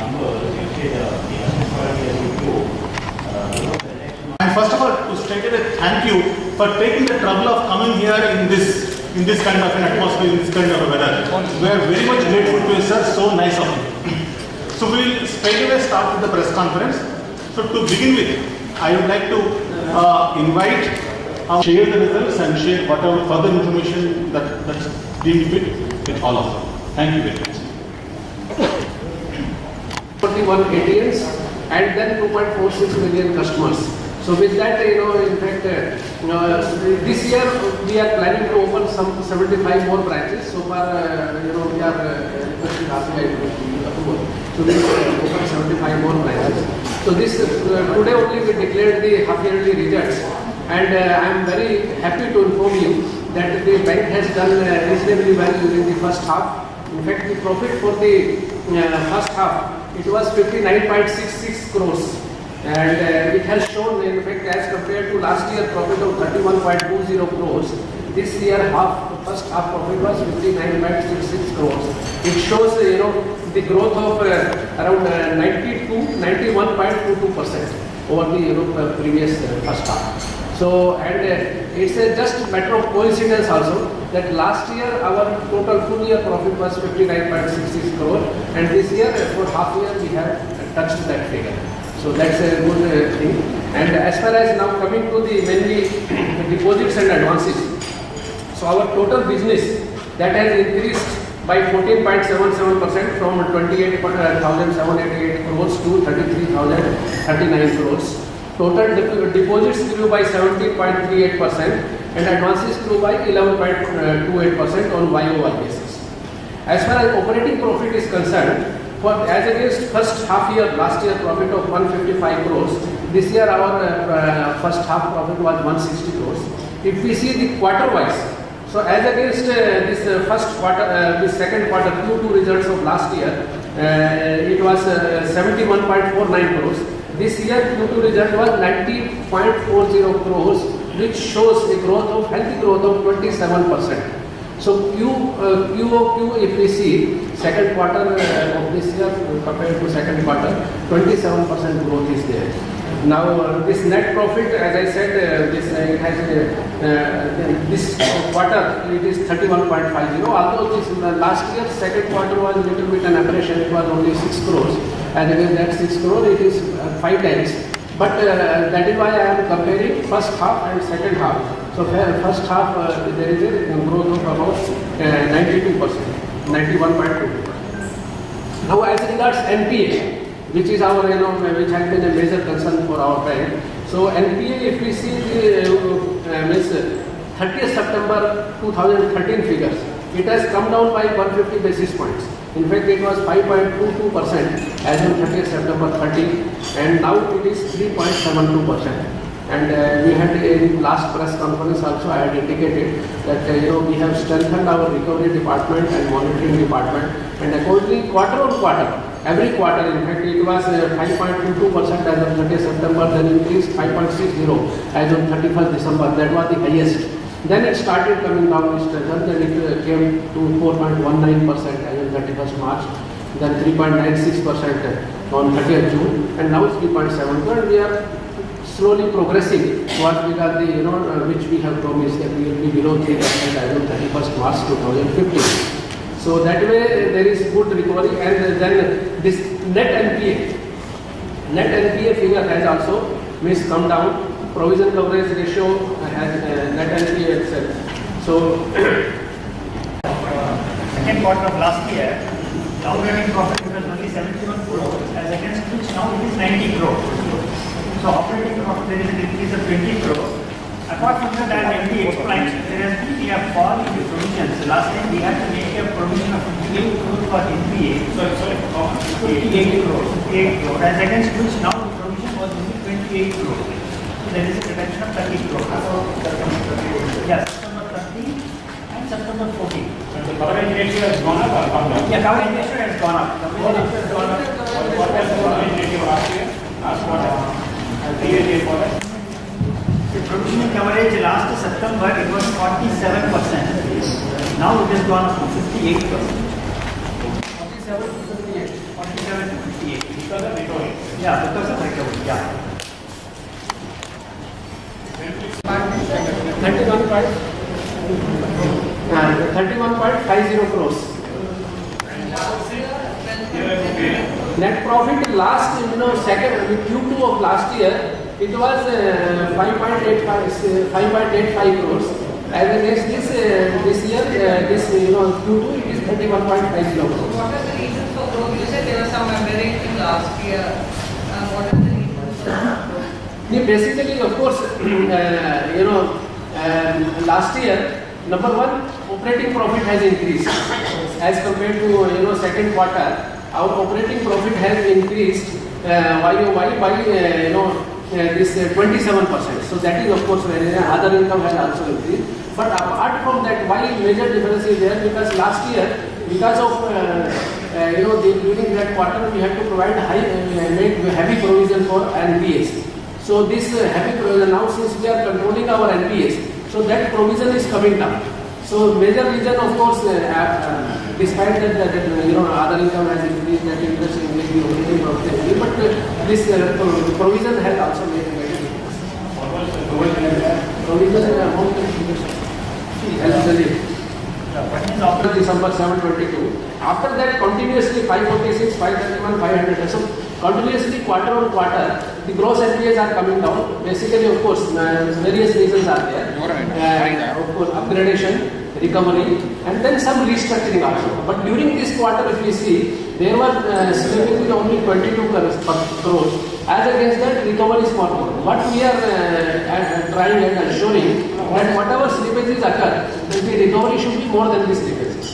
numbers, you say the asset quality has improved. And first of all, to state a thank you for taking the trouble of coming here in this kind of an atmosphere, in this kind of a weather. We are very much grateful to you, sir. So nice of you. So we will straight away start with the press conference. So to begin with, I would like to invite share the results and share whatever further information that's deemed fit with all of them. Thank you very much. 41 ATMs and then 2.46 million customers. So with that, in fact, this year we are planning to open some 75 more branches. So far, we are requesting RBI approval. So we will open 75 more branches. So this today only we declared the half-yearly results, and I am very happy to inform you that the bank has done reasonably well during the first half. In fact, the profit for the first half, it was 59.66 crores. And it has shown, in fact, as compared to last year profit of 31.20 crores, this year first half profit was 59.66 crores. It shows, the growth of around 91.22% over the previous first half. So, and it's just a matter of coincidence also that last year our total full year profit was 59.66 crore, and this year for half year we have touched that figure. So that's a good thing. And as far as now coming to the mainly deposits and advances, so our total business that has increased by 14.77% from 28,788 crores to 33,039 crores. Total deposits grew by 17.38% and advances grew by 11.28% on YOY basis. As far as operating profit is concerned, as against first half year last year profit of 155 crores, this year our first half profit was 160 crores. If we see the quarter wise, so as against this first quarter, this second quarter Q2 results of last year, it was 71.49 crores. This year Q2 result was 90.40 crores, which shows a growth of healthy growth of 27%. So QOQ, if we see second quarter of this year compared to second quarter, 27% growth is there. Now this net profit, as I said, this quarter it is 31.50. Although this last year second quarter was a little bit an aberration, it was only 6 crores. And again that 6 crore it is 5 times. But that is why I am comparing first half and second half. So first half there is a growth of about 92%, 91.2%. Now as regards NPA, which is our, which has been a major concern for our bank. So NPA, if we see the 30th September 2013 figures, it has come down by 150 basis points. In fact, it was 5.22% as on 30th September 13, and now it is 3.72%. And we had in last press conference also I had indicated that we have strengthened our recovery department and monitoring department, and accordingly quarter on quarter, every quarter, in fact it was 5.22% as of 30th September, then increased 5.60 as on 31st December, that was the highest. Then it started coming down, then it came to 4.19% as on 31st March, then 3.96% on 30th June, and now it's 3.72%. And we are slowly progressing what we got the, which we have promised that we will be below 3% as on 31st March 2015. So that way there is good recovery, and then this net NPA figure has also come down. Provision coverage ratio has net NPA itself. So second quarter of last year, the operating profit was only 71 crores, as against which now it is 90 crores. So operating profit there is an increase of 20 crores. Apart from that, as MD explained, there has been a fall in the provisions. Last time we had to make a provision of 58 crores for NPA. Sorry, 58 crores. As against which now the provision was only 28 crores. So there is a reduction of 30 crores. Yes, September 30 and September 14. And the coverage ratio has gone up or come down? Yeah, coverage ratio has gone up. What has the coverage ratio last year? Last quarter? The provisioning coverage last September it was 47%. Now it has gone up to 58%. 47 to 58. 47 to 58. because of recovery. Yeah, because of recovery, yeah. 31.50 crores. Net profit last, second Q2 of last year, it was 5.85 crores. As against this year, Q2 it is 31.50 crores. What are the reasons for growth? You said there was some aberration last year. What are the reasons for growth? Basically, of course, last year, number one, operating profit has increased as compared to second quarter. Our operating profit has increased YOY by this 27%. So that is of course other income has also increased. But apart from that, why major difference is there? Because last year, because of during that quarter we had to provide make heavy provision for NPAs. So this heavy provision now, since we are controlling our NPAs, so that provision is coming down. So major reason, of course, despite that other income has increased, that interest may be operating profitability, but this provision has also made a difference. Provision amount after December 7/22. After that, continuously 546, 531, 500. So continuously quarter on quarter, the gross NPAs are coming down. Basically, of course, various reasons are there. Of course, upgradation, recovery, and then some restructuring also. But during this quarter, if we see, there were slippages only 22 crores. As against that, recovery is more. What we are trying and ensuring that whatever slippages occur, the recovery should be more than the slippages.